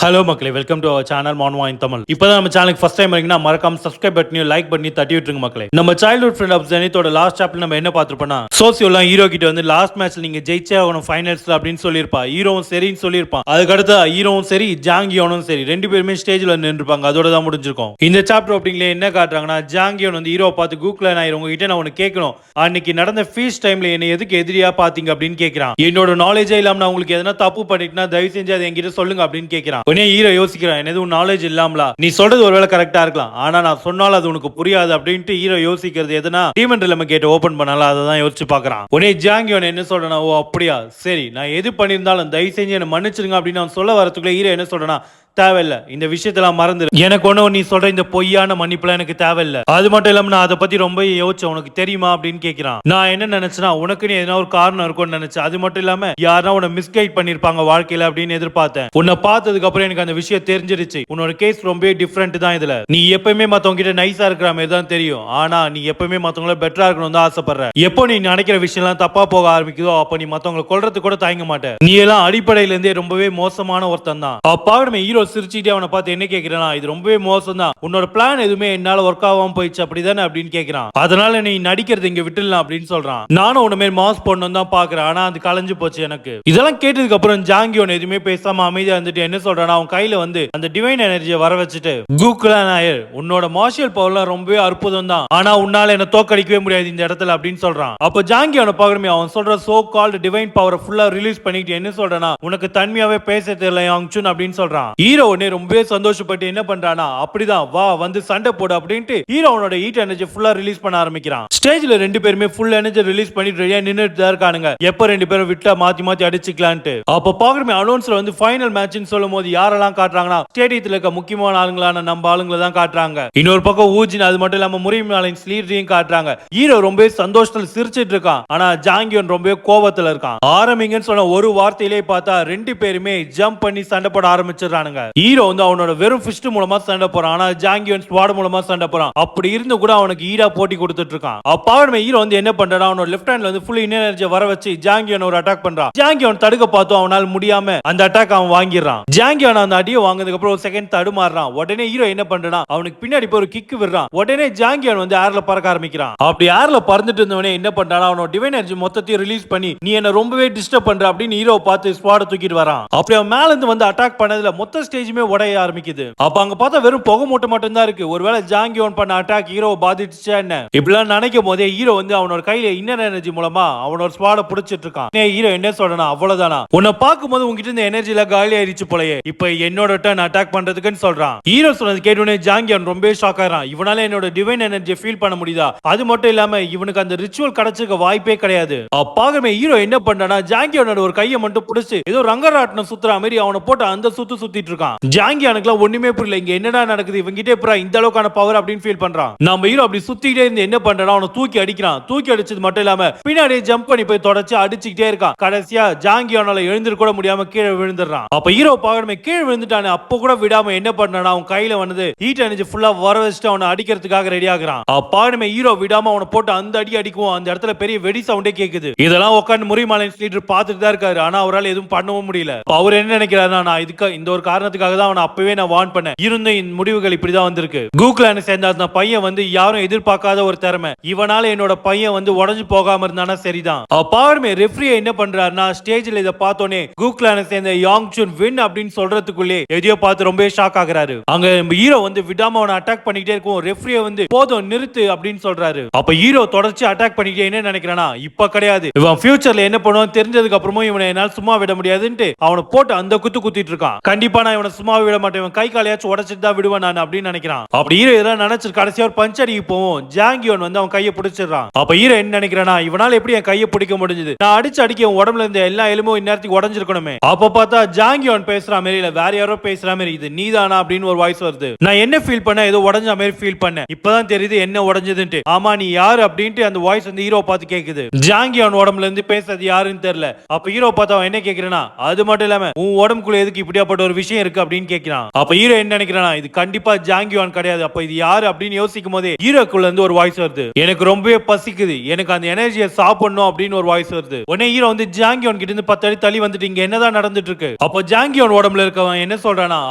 Hello மக்களே, welcome to our channel மான்வா இன் தமிழ். இப்பதான் நம்ம சேனலுக்கு ஃபர்ஸ்ட் டைம் இருக்கீங்கன்னா மறக்காம சப்ஸ்கிரைப் பட்டனையும் லைக் பண்ணி தட்டி விட்டுருங்க மக்களே. நம்ம சைல்ட்ஹுட் ஃப்ரெண்ட் ஆஃப் ஜெனித்தோட லாஸ்ட் சாப்டர்ல நம்ம என்ன பார்த்திருப்போம்னா, சோசியோலாம் ஹீரோ கிட்ட வந்து லாஸ்ட் மேட்ச்ல நீங்க ஜெயிச்சே ஆகணும் ஃபைனல்ஸ்ல அப்படின்னு சொல்லியிருப்பா. ஹீரோவும் சரின்னு சொல்லியிருப்பான். அதுக்கடுத்து ஹீரோவும் சரி ஜாங்கியோனும் சரி ரெண்டு பேருமே ஸ்டேஜ்ல நின்றுப்பாங்க. அதோட தான் முடிஞ்சிருக்கும். இந்த சாப்டர் ஓப்பனிங்ல என்ன காட்டுறாங்கன்னா, ஜாங்கியோன் வந்து ஹீரோ பார்த்து கூக்குல நான் உங்ககிட்ட நான் ஒன்னு கேட்கணும். அன்னைக்கு நடந்த ஃபீஸ் டைம்ல என்ன எதுக்கு எதிரியா பாத்தீங்க அப்படின்னு கேட்கிறான். என்னோட நாலேஜே இல்லாம நான் உங்களுக்கு எதனா தப்பு பண்ணிட்டுனா தயவு செஞ்சு அதை என்கிட்ட சொல்லுங்க அப்படின்னு கேட்கிறான். உடனே ஹீரோ யோசிக்கிறான், என்ன எதுவும் நாலேஜ் இல்லாமலா, நீ சொல்றது ஒருவேளை கரெக்டா இருக்கலாம், ஆனா நான் சொன்னாலும் அது உனக்கு புரியாது அப்படின்ட்டு ஹீரோ யோசிக்கிறது எதுனா டீமன் ரிலம கேட்டு ஓபன் பண்ணலாம். அதை தான் யோசிச்சு பாக்குறான். உடனே ஜாங்கியோன் என்ன சொல்றனா, ஓ அப்படியா சரி, நான் எது பண்ணியிருந்தாலும் தயவு செஞ்சு என்ன மன்னிச்சிருங்க அப்படின்னு அவன் சொல்ல வரதுக்குள்ள ஹீரோ என்ன சொல்றனா, தேவையில்ல, இந்த விஷயத்தெல்லாம் மறந்துரு, எனக்கு ஒன்னும் நீ சொல்ற இந்த பொய்யான மன்னிப்புலாம் எனக்கு தேவையில்ல. அது மட்டும் இல்லாம நான் அதை பத்தி ரொம்ப யோசிச்சேன், உனக்கு தெரியுமா அப்படின்னு கேட்கிறான். நான் என்ன நினைச்சேன்னா, உனக்குன்னு எதனா ஒரு காரணம் இருக்கும்னு நினைச்சேன். அது மட்டும் இல்லாம யாரா உன்னை மிஸ்கைட் பண்ணிருப்பாங்க வாழ்க்கையில அப்படின்னு எதிர்பார்த்தேன். உன்னை பார்த்ததுக்கு அப்புறம் எனக்கு அந்த விஷயம் தெரிஞ்சிருச்சு. உன்னோட கேஸ் ரொம்ப டிஃபரெண்ட் தான். இதுல நீ எப்பவுமே மத்தவங்க கிட்ட நைஸா இருக்கிற மாதிரி தான் தெரியும், ஆனா நீ எப்பவுமே மத்தவங்கள பெட்டரா இருக்கணும் தான் ஆசைப்படுற. எப்போ நீ நினைக்கிற விஷயம் எல்லாம் தப்பா போக ஆரம்பிக்குதோ அப்ப நீ மத்தவங்களை கொல்றதுக்கு கூட தயங்க மாட்டேன். நீ எல்லாம் அடிப்படையில இருந்தே ரொம்பவே மோசமான ஒருத்தன் தான். அப்பாவே ஹீரோ சிரிச்சிட்டே அவனை பார்த்து என்ன கேட்கிறானா, இது ரொம்பவே மோசம் தான், உன்னோட பிளான் எதுவுமே என்னால ஒர்க் ஆகாம போயிடுச்சு அப்படிதானே அப்படின்னு கேட்கிறான். அதனால நீ நடிக்கிறது இங்க விட்டுலாம் அப்படின்னு சொல்றான். நானும் உன்ன மாதிரி மாஸ் பண்ணணும் தான் பாக்குறேன், ஆனா அது கலைஞ்சு போச்சு எனக்கு. இதெல்லாம் கேட்டதுக்கு அப்புறம் ஜாங்கியோன் எதுவுமே பேசாம அமைதியா இருந்துட்டு என்ன சொல்றானா, அவன் கையில வந்து அந்த டிவைன் எனர்ஜியை வர வச்சுட்டு, கூக்குலா நாயர், உன்னோட மார்ஷியல் பவர்லாம் ரொம்பவே அற்புதம் தான், ஆனா உன்னால என்ன தோக்கடிக்கவே முடியாது இந்த இடத்துல அப்படின்னு சொல்றான். அப்ப ஜாங்கியோனை பாக்குறமே அவன் சொல்ற சோ கால்டு டிவைன் பவரை ஃபுல்லா ரிலீஸ் பண்ணிட்டு என்ன சொல்றானா, உனக்கு தன்மையாவே பேச தெரியல யாங்சுன் அப்படின்னு சொல்றான். ஹீரோ உடனே ரொம்பவே சந்தோஷப்பட்டு என்ன பண்றானா, அப்படிதான் வா வந்து சண்டை போடு அப்படின்ட்டு ஹீரோனோட ஹீட் எனர்ஜி ஃபுல்லா ரிலீஸ் பண்ண ஆரம்பிக்கிறான். ஸ்டேஜ்ல ரெண்டு பேருமே ஃபுல் எனர்ஜி ரிலீஸ் பண்ணிட்டு ரெடியா நின்னுட்டு தான் இருக்கானுங்க, எப்ப ரெண்டு பேரும் விட்டா மாத்தி மாத்தி அடிச்சுக்கலான்ட்டு. அப்ப பாக்குறமே அனௌன்ஸ்ல வந்து ஃபைனல் மேட்ச்னு சொல்லும் போது யாரெல்லாம் காட்டுறாங்கன்னா, ஸ்டேடியத்துல இருக்க முக்கியமான ஆளுங்களான நம்ம ஆளுங்களை தான் காட்டுறாங்க. இன்னொரு பக்கம் ஊஜின், அது மட்டும் இல்லாம முரியம் அலைன்ஸ் லீடரையும் காட்டுறாங்க. ஹீரோ ரொம்பவே சந்தோஷத்துல சிரிச்சிட்டு இருக்கான், ஆனா ஜாங்கியோன் ரொம்பவே கோபத்துல இருக்கான். ஆரம்பிங்கன்னு சொன்ன ஒரு வார்த்தையிலே பார்த்தா ரெண்டு பேருமே ஜம்ப் பண்ணி சண்டை போட ஆரம்பிச்சிடறானுங்க. ஹீரோ வந்து அவனோட வெறும் ஃபிஸ்ட் மூலமா சண்டை போறான், ஆனா ஜாங்கியோன் ஸ்வாட் மூலமா சண்டை போறான். அப்படி இருந்து கூட அவனுக்கு ஈடா போட்டி கொடுத்துட்டு இருக்கான். அப்பாவே ஹீரோ வந்து என்ன பண்றான், அவனோட லெஃப்ட் ஹேண்ட்ல வந்து ஃபுல் இன்னர் எனர்ஜி வர வச்சு ஜாங்கியோன் ஒரு அட்டாக் பண்றான். ஜாங்கியோன் தடுக்க பார்த்தோம், அவனால முடியாம அந்த அட்டாக் அவன் வாங்கிடுறான். ஜாங்கியோன் அந்த அடியை வாங்கினதுக்கு அப்புறம் ஒரு செகண்ட் தடுமாறுறான். உடனே ஹீரோ என்ன பண்றான், அவனுக்கு பின்னாடி போய் ஒரு கிக் விடுறான். உடனே ஜாங்கியோன் வந்து ஏர்ல பறக்க ஆரம்பிக்கிறான். அப்படி ஏர்ல பறந்துட்டு இருந்தவனே என்ன பண்றான், அவனோட டிவைன் எனர்ஜி மொத்தத்தையும் ரிலீஸ் பண்ணி நீ என்ன ரொம்பவே டிஸ்டர்ப் பண்ற அப்படின்னு ஹீரோ பார்த்து ஸ்வாட தூக்கிட்டு வரான். அப்படி அவன் மேல இருந்து வந்து அட்டாக் பண்ணதுல மொத்த ஸ்டேஜுமே உடைய ஆரம்பிக்குது. அப்ப அங்க பார்த்தா வெறும் புகை மூட்டை மட்டும் தான் இருக்கு. ஒருவேளை ஜாங்கியோன் பண்ண அட்டாக் ஹீரோ பாதிச்சுச்சா என்ன, இப்படிலாம் நினைக்கும் போதே ஹீரோ வந்து அவனோட கையில இன்னர் எனர்ஜி மூலமா அவனோட ஸ்வாட புடிச்சிட்டு இருக்கான். ஹீரோ என்ன சொல்றனா, அவ்வளவுதானா, உன்னை பார்க்கும்போது உங்ககிட்ட இந்த எனர்ஜில காலி ஆயிடுச்சு போலயே, இப்ப என்னோட டர்ன் அட்டாக் பண்றதுக்குன்னு சொல்றான். ஹீரோ சொன்னது கேட்டோனே ஜாங்கியோன் ரொம்ப ஷாக் ஆறான். இவனால என்னோட டிவைன் எனர்ஜி ஃபீல் பண்ண முடியுதா, அது மட்டும் இல்லாம இவனுக்கு அந்த ரிச்சுவல் கிடைச்சிருக்க வாய்ப்பே கிடையாது. அப்பாகமே ஹீரோ என்ன பண்றானா, ஜாங்கியோனோட ஒரு கையை மட்டும் பிடிச்சு ஏதோ ரங்கராட்னம் சுத்துற மாதிரி அவனை போட்டு அந்த சுத்திட்டு இருக்கான். ஜாங்கியோனுக்குலாம் ஒண்ணுமே புரியல, இங்க என்னடா நடக்குது, இவங்கிட்ட எப்பரா இந்த அளவுக்கான பவர் அப்படின்னு ஃபீல் பண்றான். நம்ம ஹீரோ அப்படி சுத்திட்டே இருந்து என்ன பண்றான், அவனை தூக்கி அடிக்கிறான். தூக்கி அடிச்சது மட்டும் இல்லாம பின்னாடியே ஜம்ப் பண்ணி போய் தொடச்சு அடிச்சுக்கிட்டே இருக்கான். கடைசியா ஜாங்கியோனால எழுந்திர கூட முடியாம கீழே விழுந்துடுறான். அப்ப ஹீரோ பாக்கணுமே கீழே விழுந்துட்டானே, அப்ப கூட விடாம என்ன பண்றான், அவன் கையில வந்து ஹீட் எனர்ஜி ஃபுல்லா வர வச்சுட்டு அவனை அடிக்கிறதுக்காக ரெடி ஆகுறான். பாக்கணுமே ஹீரோ விடாம அவனை போட்டு அந்த அடி அடிக்கும். அந்த இடத்துல பெரிய வெடி சவுண்டே கேக்குது. இதெல்லாம் உட்காந்து முறிமாலை லீடர் பார்த்துட்டு தான் இருக்காரு, ஆனா அவரால் எதுவும் பண்ணவும் முடியல. அவர் என்ன நினைக்கிறாருன்னா, நான் இதுக்கு இந்த ஒரு காரணத்துக்காக தான் அவனை அப்பவே நான் வார்ன் பண்ணேன், இருந்த இந்த முடிவுகள் இப்படிதான் வந்திருக்கு. கூகுளான சேர்ந்த அந்த பையன் வந்து யாரும் எதிர்பார்க்காத ஒரு திறமை, இவனால என்னோட பையன் வந்து உடஞ்சு போகாம இருந்தானா சரிதான். அப்பாருமே ரெஃப்ரியை என்ன பண்றாருன்னா, ஸ்டேஜ்ல இதை பார்த்தோன்னே கூகுளான சேர்ந்த யாங்சுன் வின் அப்படின்னு சொல்றதுக்குள்ளே எதையோ பார்த்து ரொம்ப ஷாக் ஆகுறாரு. அங்க ஹீரோ வந்து விடாம அவனை அட்டாக் பண்ணிட்டே இருக்கும். ரெஃப்ரியை வந்து போதும் நிறுத்து அப்படின்னு சொல்றாரு. அப்ப ஹீரோ தொடர்ச்சி அட்டாக் பண்ணிட்டே என்ன நினைக்கிறானா, இப்ப கிடையாது, இவன் ஃபியூச்சர்ல என்ன பண்ணுவான் தெரிஞ்சதுக்கு அப்புறமும் இவனை என்னால் சும்மா விட முடியாதுன்ட்டு அவனை போட்டு அந்த குத்திட்டு இருக்கான். கண்டிப்பா நான் இவனை சும்மா விட மாட்டேன், இவன் கை காலையாச்சும் உடைச்சிட்டு தான் விடுவேன் நான் அப்படின்னு நினைக்கிறான். அப்படி ஹீரோ இதெல்லாம் நினைச்சு கடைசியா ஒரு பஞ்ச் அடிக்கு போவோம். ஜாங்கியோன் வந்து அவன் கையை பிடிச்சிடறான். அப்ப ஹீரோ என்ன நினைக்கிறானா, இவனால எப்படி என் கையை பிடிக்க முடிஞ்சது, நான் அடிச்சு அடிக்க உடம்புல இருந்த எல்லா எலும்பும் இந்நேரத்துக்கு உடஞ்சிருக்கணுமே. அப்ப பார்த்தா ஜாங்கியோன் பேசுற மாதிரி இல்ல, வேற யாரோ பேசுற மாதிரி, இது நீதானா அப்படின்னு ஒரு வாய்ஸ் வருது. நான் என்ன ஃபீல் பண்ண, ஏதோ உடஞ்ச மாதிரி ஃபீல் பண்ணேன், இப்பதான் தெரியுது என்ன உடஞ்சதுன்ட்டு. ஆமா நீ யாரு அப்படின்ட்டு அந்த வாய்ஸ் வந்து ஹீரோ பார்த்து கேக்குது. ஜாங்கியோன் உடம்புல இருந்து பேசுறது யாருன்னு தெரியல. அப்ப ஹீரோ பார்த்தா அவன் என்ன கேக்குறேன்னா, அது மட்டும் இல்லாம உன் உடம்புக்குள்ள எதுக்கு இப்படியாப்பட்ட ஒரு விஷயம் இருக்கு அப்படின்னு கேட்கிறான். அப்ப ஹீரோ என்ன நினைக்கிறானா, இது கண்டிப்பா ஜாங்கியோன் கிடையாது, அப்ப இது யாரு அப்படின்னு யோசிக்கும் போதே ஹீரோக்குள்ள இருந்து ஒரு வாய்ஸ் வருது, எனக்கு ரொம்பவே பசிக்குது, எனக்கு அந்த எனர்ஜியை சாப்பிடணும் அப்படின்னு ஒரு வாய்ஸ் வருது. உடனே ஹீரோ வந்து ஜாங்கியோன் கிட்ட இருந்து 10 அடி தள்ளி வந்துட்டு இங்க என்னதான் நடந்துட்டு இருக்கு. அப்ப ஜாங்கியோன் உடம்புல இருக்கவன் என்ன சொல்றானா,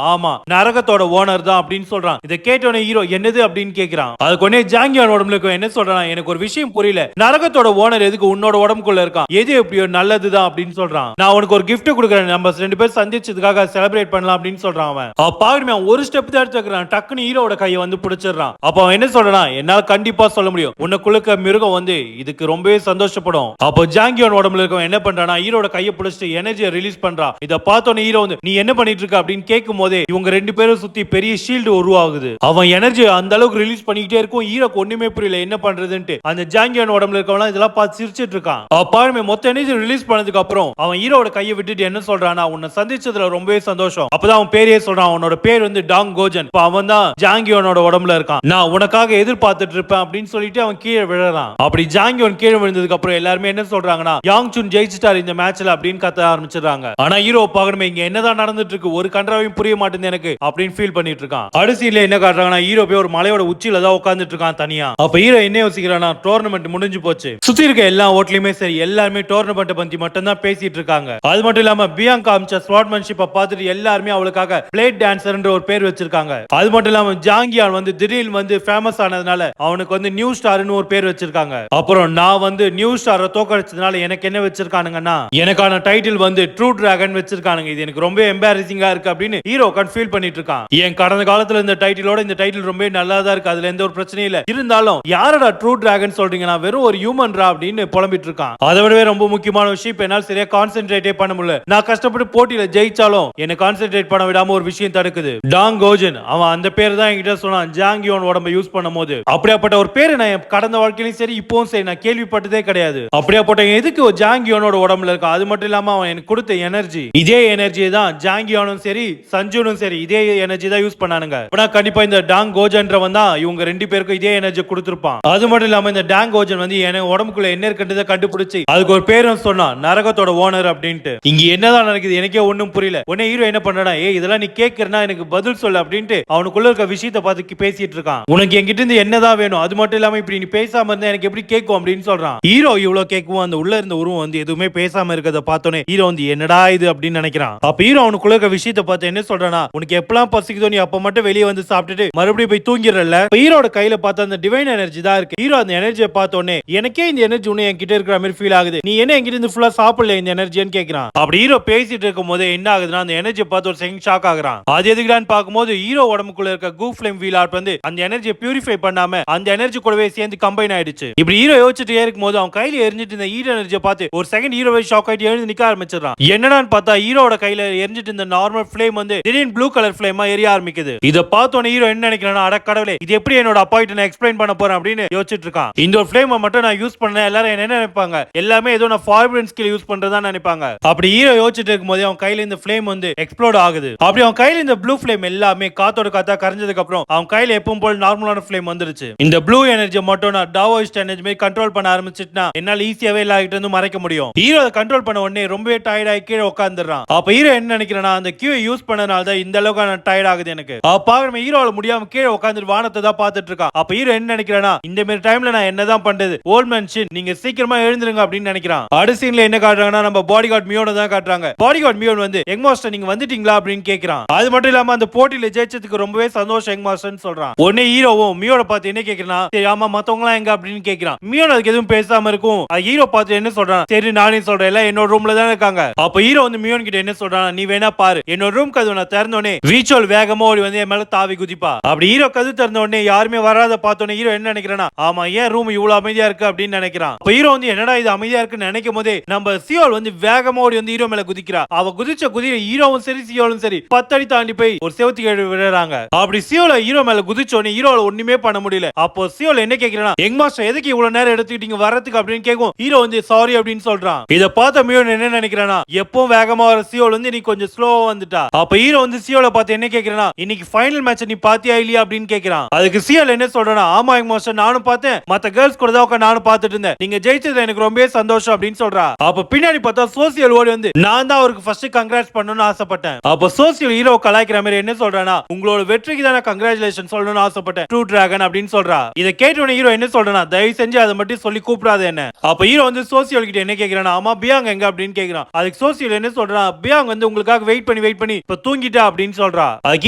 ஆமா நரகத்தோட ஓனர் தான் அப்படின்னு சொல்றான். இதை கேட்டோட ஹீரோ என்னது அப்படின்னு கேட்கிறான். அதுக்கு உடனே ஜாங்கியோன் உடம்புல இருக்கவன் என்ன சொல்றானா, எனக்கு ஒரு விஷயம் புரியல, நரகத்தோட ஓனர் எதுக்கு உன்னோட உடம்புக்குள்ள இருக்கான், எது எப்படியோ நல்லதுதான் அப்படின்னு சொல்றான். நான் உனக்கு ஒரு கிஃப்ட் கொடுக்குறேன், நம்ம 2 பேர் சந்திச்சதுக்காக செலிப்ரேட் பண்ணலாம் அப்படின்னு சொல்றான். அவன் பாருமே ஒரு ஸ்டெப் தான் எடுத்துக்கிறான், டக்குன்னு ஹீரோட கையை வந்து பிடிச்சிடறான். அப்ப அவன் என்ன சொல்றானா, என்னால கண்டிப்பா சொல்ல முடியும், உனக்குள்ள மிருகம் வந்து இதுக்கு ரொம்பவே சந்தோஷப்படும். அப்போ ஜாங்கியோன் உடம்புல இருக்கவன் என்ன பண்றானா, ஹீரோட கையை பிடிச்சிட்டு எனர்ஜியை ரிலீஸ் பண்றான். இத பார்த்தோன்னே ஹீரோ வந்து நீ என்ன பண்ணிட்டு இருக்க அப்படின்னு கேட்கும் போதே இவங்க 2 பேரும் சுத்தி பெரிய ஷீல்டு உருவாகுது. அவன் எனர்ஜி அந்த அளவுக்கு ரிலீஸ் பண்ணிக்கிட்டே இருக்கும். ஹீரோக்கு ஒண்ணுமே புரியல என்ன பண்றதுன்னு. அந்த ஜாங்கியோன் உடம்புல இருக்கவன் இதெல்லாம் பார்த்து சிரிச்சிட்டு இருக்கான். பாருமே மொத்த எனர்ஜி ரிலீஸ் பண்ணதுக்கு அப்புறம் அவன் ஹீரோட கையை விட்டுட்டு என்ன சொல்றானா, உன்னை சந்திச்சதுல ரொம்பவே சந்தோஷம். அப்பதான் அவன் பேரே சொல்றான், அவனோட பேர் வந்து டாங் கோஜன். அவன் தான் ஜாங்கியோனோட உடம்புல இருக்கான், நான் உனக்காக எதிர்பார்த்துட்டு இருப்பேன் அப்படின்னு சொல்லிட்டு அவன் கீழே விழறான். அப்படி ஜாங்கியோன் கீழே விழுந்ததுக்கு அப்புறம் எல்லாருமே என்ன சொல்றாங்கன்னா, யாங் சுன் ஜெயிச்சிட்டார் இந்த மேட்ச்ல அப்படின்னு கத்த ஆரம்பிச்சிடுறாங்க. ஆனா ஹீரோ பார்க்கணுமே இங்க என்னதான் நடந்துட்டு இருக்கு, ஒரு கன்றாவையும் புரிய மாட்டேங்குது எனக்கு அப்படின்னு ஃபீல் பண்ணிட்டு இருக்கான். அடுத்த என்ன காட்டுறாங்கன்னா, ஹீரோ போய் ஒரு மலையோட உச்சியில தான் உட்கார்ந்துட்டு இருக்கான் தனியா. அப்ப ஹீரோ என்ன யோசிக்கிறானா, டோர்னமெண்ட் முடிஞ்சு போச்சு, சுத்தி இருக்க எல்லா ஹோட்டலுமே சரி எல்லாருமே டோர்னமெண்ட் பத்தி மட்டும் தான் பேசிட்டு இருக்காங்க. அது மட்டும் இல்லாம பியாங்கா அமிச்ச ஸ்வார்ட்மேன்ஷிப்பை பார்த்துட்டு எல்லாருமே அவளுக்காக பிளேட் டான்சர்ன்ற ஒரு பேர் வச்சிருக்காங்க. அது மட்டும் இல்லாம ஜாங்கியான் வந்து திடீர்னு வந்து ஃபேமஸ் ஆனதுனால அவனுக்கு வந்து நியூ ஸ்டார்னு ஒரு பேர் வச்சிருக்காங்க. அப்புறம் நான் வந்து நியூ ஸ்டாரை தோக்கடிச்சதுனால எனக்கு என்ன வச்சிருக்கானுங்கன்னா, எனக்கான டைட்டில் வந்து ட்ரூ டிராகன் வச்சிருக்கானுங்க. இது எனக்கு ரொம்ப எம்பாரசிங்கா இருக்கு அப்படின்னு ஹீரோ ஃபீல் பண்ணிட்டு இருக்கான். என் கடந்த காலத்துல இந்த டைட்டிலோட இந்த டைட்டில் ரொம்ப நல்லா தான் இருக்கு, அதுல எந்த ஒரு பிரச்சனையும் இல்ல, இருந்தாலும் யாரடா ட்ரூ டிராகன் சொல்றீங்கன்னா வெறும் ஒரு ஹியூமன்ரா அப்படின்னு புலம்பிட்டு இருக்கான். அதை விடவே ரொம்ப முக்கியமான விஷயம், இப்ப என்னால சரியா கான்சென்ட்ரேட்டே பண்ண முடியல, நான் கஷ்டப்பட்டு போட்டியில ஜெயிச்சாலும் என்ன கான்சென்ட்ரேட் பண்ண விடாம ஒரு விஷயம் தடுக்குது. டாங் கோஜன் அவன் அந்த பேர் தான் என்கிட்ட சொன்னான் ஜாங்கியோன் உடம்ப யூஸ் பண்ணும்போது. அப்படியாப்பட்ட ஒரு பேரு நான் கடந்த வாழ்க்கையிலும் சரி இப்பவும் சரி நான் கேள்விப்பட்டதே கிடையாது. அப்படியாப்பட்ட எதுக்கு ஜாங்கியோனோட உடம்புல இருக்கா, அது மட்டும் இல்லாம அவன் எனக்கு கொடுத்த எனர்ஜி, இதே எனர்ஜி தான் ஜாங்கியோனும் சரி சஞ்சுனும் சரி இதே எனர்ஜி தான் யூஸ் பண்ணானுங்க. கண்டிப்பா இந்த டாங் கோஜன்றவன் தான் இவங்க 2 பேருக்கும் இதே எனர்ஜி கொடுத்திருப்பான். அது மட்டும் இல்லாம இந்த டாங் கோஜன் வந்து எனக்கு உடம்புக்குள்ள என்ன இருக்குன்றதை கண்டுபிடிச்சு அதுக்கு ஒரு பேரும் சொன்னான், நரகத்தோட ஓனர் அப்படின்ட்டு. இங்க என்னதான் நடக்குது எனக்கே ஒண்ணும் புரியல. உடனே ஹீரோ என்ன பண்றானா, ஏய் இதெல்லாம் நீ கேட்கறனா எனக்கு பதில் சொல்லு அப்படின்ட்டு அவனுக்குள்ள இருக்க விஷயத்தை பார்த்து பேசிட்டு இருக்கான். உனக்கு என்கிட்ட இருந்து என்னதான் வேணும், அது மட்டும் இல்லாம இப்படி நீ பேசாம இருந்தா எனக்கு எப்படி கேட்கும் அப்படின்னு சொல்றான். ஹீரோ இவ்வளவு கேட்கும் அந்த உள்ள இருந்த உருவம் வந்து எதுவுமே பேசாம இருக்கத பார்த்தோன்னே ஹீரோ வந்து என்னடா இது அப்படின்னு நினைக்கிறான். அப்ப ஹீரோ அவனுக்குள்ள இருக்க விஷயத்தை பார்த்து என்ன சொல்றானா, உனக்கு எப்பலாம் பசிக்குதோ நீ அப்ப மட்டும் வெளியே வந்து சாப்பிட்டுட்டு மறுபடியும் போய் தூங்கிடல. ஹீரோட கையில பார்த்த அந்த டிவைன் எனர்ஜி தான் இருக்கு. ஹீரோ அந்த எனர்ஜியை பார்த்தோன்னே எனக்கே இந்த எனர்ஜி உன்னை என்கிட்ட இருக்கிற மாதிரி ஃபீல் ஆகுது, நீ என்ன என்கிட்ட இருந்து ஃபுல்லா சாப்பிடல இந்த எனர்ஜின்னு கேட்கிறான். அப்படி ஹீரோ பேசிட்டு இருக்கும் போது என்ன ஆகுதுன்னா, அந்த எனர்ஜியை பார்த்து ஒரு செகண்ட் ஷாக் ஆகுறான். அது எதுக்குடான்னு பார்க்கும்போது ஹீரோ உடம்புக்குள்ள இருக்க கூ ஃப்ளேம் வீல் ஆர்ட் வந்து அந்த எனர்ஜியை பியூரிஃபை பண்ணாம அந்த எனர்ஜி கூடவே சேர்ந்து கம்பைன் ஆயிடுச்சு. இப்படி ஹீரோ யோசிச்சுட்டே இருக்கும் போது அவன் கையில எரிஞ்சிட்டு இந்த ஹீரோ எனர்ஜியை பார்த்து ஒரு செகண்ட் ஹீரோவை ஷாக் ஆயிட்டு எழுந்து நிக்க ஆரம்பிச்சிடறான். என்னடான்னு பார்த்தா ஹீரோட கையில எரிஞ்சிட்டு இந்த நார்மல் ஃப்ளேம் வந்து திடீர்னு ப்ளூ கலர் ஃப்ளேமா எரிய ஆரம்பிக்குது. இத பார்த்தோன்னே ஹீரோ என்ன நினைக்கிறானா, அட கடவுளே இது எப்படி என்னோட அப்பாயிட்ட நான் எக்ஸ்பிளைன் பண்ண போறேன் அப்படின்னு யோசிச்சுட்டு இருக்கான். இந்த ஒரு ஃப்ளேமை மட்டும் நான் யூஸ் பண்ண எல்லாரும் என்ன நினைப்பாங்க, எல்லாமே ஏதோ நான் ஃபார்பிடன் ஸ்கில் யூஸ் பண்றதா நினைப்பாங்க. அப்படி ஹீரோ யோசிச்சுட்டு இருக்கும்போது அவன் கையில இந்த ஃப்ளேம் வந்து எக்ஸ்ப்ளோட் ஆகுது. அப்படி அவன் கையில இந்த ப்ளூ ஃப்ளேம் எல்லாமே காத்தோட காத்தா கரைஞ்சதுக்கு அப்புறம் அவன் கையில எப்பவும் போல நார்மலான ஃப்ளேம் வந்துருச்சு. இந்த ப்ளூ எனர்ஜி மட்டும் நான் டாவோயிஸ்ட் எனர்ஜி மாதிரி கண்ட்ரோல் பண்ண ஆரம்பிச்சிட்டா என்னால ஈஸியாவே எல்லார்கிட்ட இருந்து மறைக்க முடியும். ஹீரோ அதை கண்ட்ரோல் பண்ண உடனே ரொம்பவே டயர்ட் ஆகி கீழே உட்காந்துறான். அப்ப ஹீரோ என்ன நினைக்கிறானா, அந்த கியூ யூஸ் பண்ணனால தான் இந்த அளவுக்கு டயர்ட் ஆகுது எனக்கு. பாக்குற ஹீரோல முடியாம கீழே உட்கார்ந்து வானத்தை தான் பார்த்துட்டு இருக்கான். அப்ப ஹீரோ என்ன நினைக்கிறானா, இந்த மாதிரி டைம்ல நான் என்னதான் பண்றது, ஓல்ட் மேன் ஷின் நீங்க சீக்கிரமா எழுந்துருங்க அப்படின்னு நினைக்கிறான். அடுத்த சீன்ல என்ன காட்டுறாங்கன்னா, நம்ம பாடி கார்டு மியோனை தான் காட்டுறாங்க. பாடி கார்டு மியோன் வந்து யங் மாஸ்டர் நீங்க வந்துட்டீங்களா அப்படின்னு கேக்குறான். அது மட்டும் இல்லாம அந்த போட்டியில ஜெயிச்சதுக்கு ரொம்பவே சந்தோஷம் யங் மாஸ்டர்னு சொல்றான். உடனே ஹீரோவும் மியோனை பார்த்து என்ன கேக்குறான், சரி ஆமா மத்தவங்க எல்லாம் எங்க அப்படின்னு கேக்குறான். மியோன் அதுக்கு எதுவும் பேசாம இருக்கும். ஹீரோ பார்த்து என்ன சொல்றான், சரி நானே சொல்றேன் எல்லாம் என்னோட ரூம்ல தான் இருக்காங்க. அப்ப ஹீரோ வந்து மியோன் கிட்ட என்ன சொல்றான், நீ வேணா பாரு என்னோட ரூம் கதவு நான் திறந்தோடனே வீச்சோல் வேகமா ஓடி வந்து என் மேல தாவி குதிப்பா. அப்படி ஹீரோ கதவு திறந்த உடனே யாருமே வராத பார்த்தோன்னே ஹீரோ என்ன நினைக்கிறானா, ஆமா ஏன் ரூம் இவ்வளவு அமைதியா இருக்கு அப்படின்னு நினைக்கிறான். அப்ப ஹீரோ வந்து என்னடா இது அமைதியா இருக்குன்னு நினைக்கும் போதே நம்ம சியோல் வந்து வேகமா ஓடி வந்து ஹீரோ மேல குதிக்கிறா. அவ குதிச்ச குதிரை ஹீரோவும் சரி சியோலும் சரி 10 அடி தாண்டி போய் ஒரு செவத்துக்கு விழுறாங்க. அப்படி சியோல ஹீரோ மேல குதிச்சோடனே ஹீரோல ஒண்ணுமே பண்ண முடியல. அப்போ சியோல என்ன கேக்குறானா, யங் மாஸ்டர் எதுக்கு இவ்வளவு நேரம் எடுத்துக்கிட்டீங்க வரதுக்கு அப்படின்னு கேட்கும். ஹீரோ வந்து சாரி அப்படின்னு சொல்றான். இத பார்த்த மியோன் என்ன நினைக்கிறானா, எப்பவும் வேகமா வர சியோல் வந்து நீ கொஞ்சம் ஸ்லோவா வந்துட்டா. அப்ப ஹீரோ வந்து சியோல பார்த்து என்ன கேக்குறானா, இன்னைக்கு ஃபைனல் மேட்ச் நீ பாத்தியா இல்லையா அப்படின்னு கேக்குறான். அதுக்கு சியோல் என்ன சொல்றானா, ஆமா யங் மாஸ்டர் நானும் பார்த்தேன், மத்த கேர்ள்ஸ் கூட தான் உட்கார்ந்து நானும் பார்த்துட்டு இருந்தேன், நீங்க ஜெயிச்சது எனக்கு ரொம்பவே சந்தோஷம் அப்படின்னு சொல்றா. அப்ப பின்னாடி பார்த்தா சோசியல் ஓடி வந்து நான் தான் அவருக்கு ஃபர்ஸ்ட் கங்க்ராட்ஸ் பண்ணணும்னு ஆசைப்பட்டேன். அப்போ நம்ம சோசியல் ஹீரோ கலாய்க்கிற மாதிரி என்ன சொல்றானா, உங்களோட வெற்றிக்கு தான் கங்க்ராச்சுலேஷன் சொல்லணும்னு ஆசைப்பட்டேன் ட்ரூ டிராகன் அப்படின்னு சொல்றா. இதை கேட்டோட ஹீரோ என்ன சொல்றானா, தயவு செஞ்சு அதை மட்டும் சொல்லி கூப்பிடாத என்ன. அப்ப ஹீரோ வந்து சோசியல் கிட்ட என்ன கேக்குறானா, ஆமா பியாங் எங்க அப்படின்னு கேக்குறான். அதுக்கு சோசியல் என்ன சொல்றான், பியாங் வந்து உங்களுக்காக வெயிட் பண்ணி இப்ப தூங்கிட்டா அப்படின்னு சொல்றா. அதுக்கு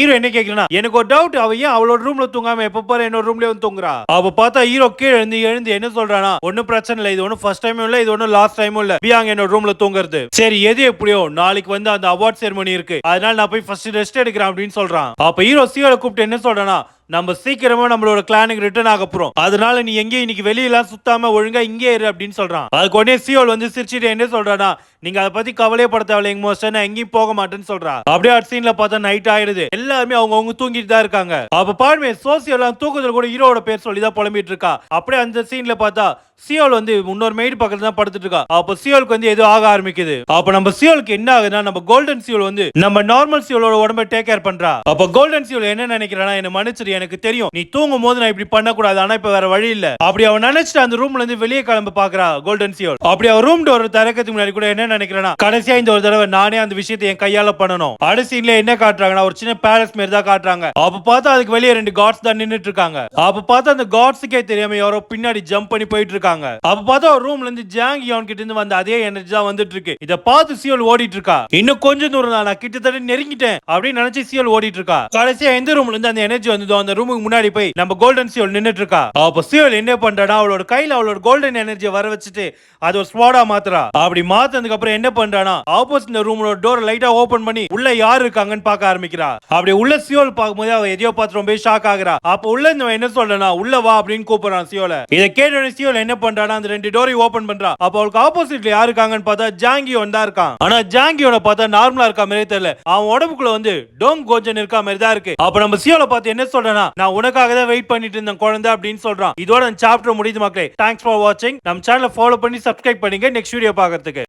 ஹீரோ என்ன கேக்குறானா, எனக்கு ஒரு டவுட், அவ ஏன் அவளோட ரூம்ல தூங்காம எப்ப பாரு என்னோட ரூம்லயே வந்து தூங்குறா. அப்ப பார்த்தா ஹீரோ கீழே எழுந்து என்ன சொல்றானா, ஒன்னும் பிரச்சனை இல்ல, இது ஒன்னும் ஃபர்ஸ்ட் டைமும் இல்ல, இது ஒன்னும் லாஸ்ட் டைமும் இல்ல, பியாங் என்னோட ரூம்ல தூங்குறது. சரி எது எப்படியோ நாளைக்கு வந்து அந்த அவார்ட் செரமனி இருக்கு, அதனால நான் போய் ஃபர்ஸ்ட் ரெஸ்ட் எடுக்கிறேன் அப்படின்னு சொல்றான். அப்ப ஹீரோ சியோல கூப்பிட்டு என்ன சொல்றானா, நம்ம சீக்கிரமா நம்மளோட கிளானுக்கு ரிட்டர்ன் ஆக போறோம், அதனால நீ எங்கேயும் இன்னைக்கு வெளியெல்லாம் சுத்தாம ஒழுங்கா இங்கே இரு அப்படின்னு சொல்றான். அதுக்கு உடனே சியோல் வந்து சிரிச்சிட்டு என்ன சொல்றானா, நீங்க அதை பத்தி கவலையே பட தேவையில்லைங்க மோஸ்டர், நான் எங்கேயும் போக மாட்டேன்னு சொல்றா. அப்படியே அடுத்த சீன்ல பார்த்தா நைட் ஆயிடுது, எல்லாருமே அவங்க தூங்கிட்டு தான் இருக்காங்க. அப்ப பாருமே சோசியல் தூக்கத்துல கூட ஹீரோட பேர் சொல்லி தான் புலம்பிட்டு இருக்கா. அப்படியே அந்த சீன்ல பார்த்தா சியோல் வந்து இன்னொரு மெய்டு பக்கத்துல தான் படுத்துட்டு இருக்கா. அப்ப சியோலுக்கு வந்து ஏதோ ஆக ஆரம்பிக்குது. அப்ப நம்ம சியோலுக்கு என்ன ஆகுதுன்னா, நம்ம கோல்டன் சியோல் வந்து நம்ம நார்மல் சியோலோட உடம்ப டேக் கேர் பண்றா. அப்ப கோல்டன் சியோல் என்ன நினைக்கிறானா, என்ன மன்னிச்சிரு, எனக்கு தெரியும் நீ தூங்கும் போது நான் இப்படி பண்ணக்கூடாது, ஆனா இப்ப வேற வழி இல்ல அப்படி அவன் நினைச்சிட்டு அந்த ரூம்ல இருந்து வெளியே கிளம்ப பாக்குறா கோல்டன் சியோல். அப்படி அவன் ரூம் டோர் திறக்கிறதுக்கு முன்னாடி கூட என்ன நினைக்கிறானா, கடைசியா இந்த ஒரு தடவை நானே அந்த விஷயத்தை என் கையால பண்ணணும். அடுத்த என்ன காட்டுறாங்கன்னா, ஒரு சின்ன பேலஸ் மாதிரி தான் காட்டுறாங்க. அப்ப பார்த்தா அதுக்கு வெளியே 2 காட்ஸ் தான் நின்னுட்டு இருக்காங்க. அப்ப பார்த்தா அந்த காட்ஸுக்கே தெரியாம யாரோ பின்னாடி ஜம்ப் பண்ணி போயிட்டு இருக்காங்க. அப்ப பார்த்தா ஒரு ரூம்ல இருந்து ஜாங் யோன் கிட்ட இருந்து வந்த அதே எனர்ஜி தான் வந்துட்டு இருக்கு. இத பார்த்து சியோல் ஓடிட்டு இருக்கா. இன்னும் கொஞ்சம் தூரம் தான், நான் கிட்டத்தட்ட நெருங்கிட்டேன் அப்படின்னு நினைச்சு சியோல் ஓடிட்டு இருக்கா. கடைசியா எந்த ரூம்ல இருந்து அந்த எனர்ஜி வந்ததோ அந்த ரூமுக்கு முன்னாடி போய் நம்ம கோல்டன் சியோல் நின்னுட்டு இருக்கா. அப்ப சியோல் என்ன பண்றானா, அவளோட கையில அவளோட கோல்டன் எனர்ஜியை வர வச்சுட்டு அது ஒரு ஸ்வாடா மாத்துறா. அப்படி மாத்ததுக்கு அப்புறம் என்ன பண்றானா, ஆப்போசிட் ரூமோட டோர் லைட்டா ஓபன் பண்ணி உள்ள யார் இருக்காங்கன்னு பார்க்க ஆரம்பிக்கிறா. அப்படி உள்ள சியோல் பார்க்கும்போது அவ எதையோ பார்த்து ரொம்ப ஷாக் ஆகுறா. அப்ப உள்ள என்ன சொல்றனா, உள்ள வா அப்படின்னு கூப்பிடுறான் சியோல. இதை கேட்ட சியோல் என்ன பண்றானா, அந்த 2 டோரை ஓபன் பண்றா. அப்ப அவளுக்கு ஆப்போசிட்ல யார் இருக்காங்கன்னு பார்த்தா ஜாங்கியோன் தான் இருக்கான். ஆனா ஜாங்கியோனை பார்த்தா நார்மலா இருக்கா மாதிரி தெரியல, அவன் உடம்புக்குள்ள வந்து டோங் கோஜன் இருக்கா மாதிரி தான் இருக்கு. அப்ப நம்ம சியோல பார்த்து என்ன சொல்றனா, நான் உனக்காக தான் வெயிட் பண்ணிட்டு இருந்தேன் குழந்தை அப்படின்னு சொல்றான். இதோட சாப்டர் முடியுது மக்களே. தேங்க்ஸ் ஃபார் வாட்சிங். நம்ம சேனலை ஃபாலோ பண்ணி சப்ஸ்கிரைப் பண்ணுங்க நெக்ஸ்ட் வீடியோ பார்க்கிறதுக்கு.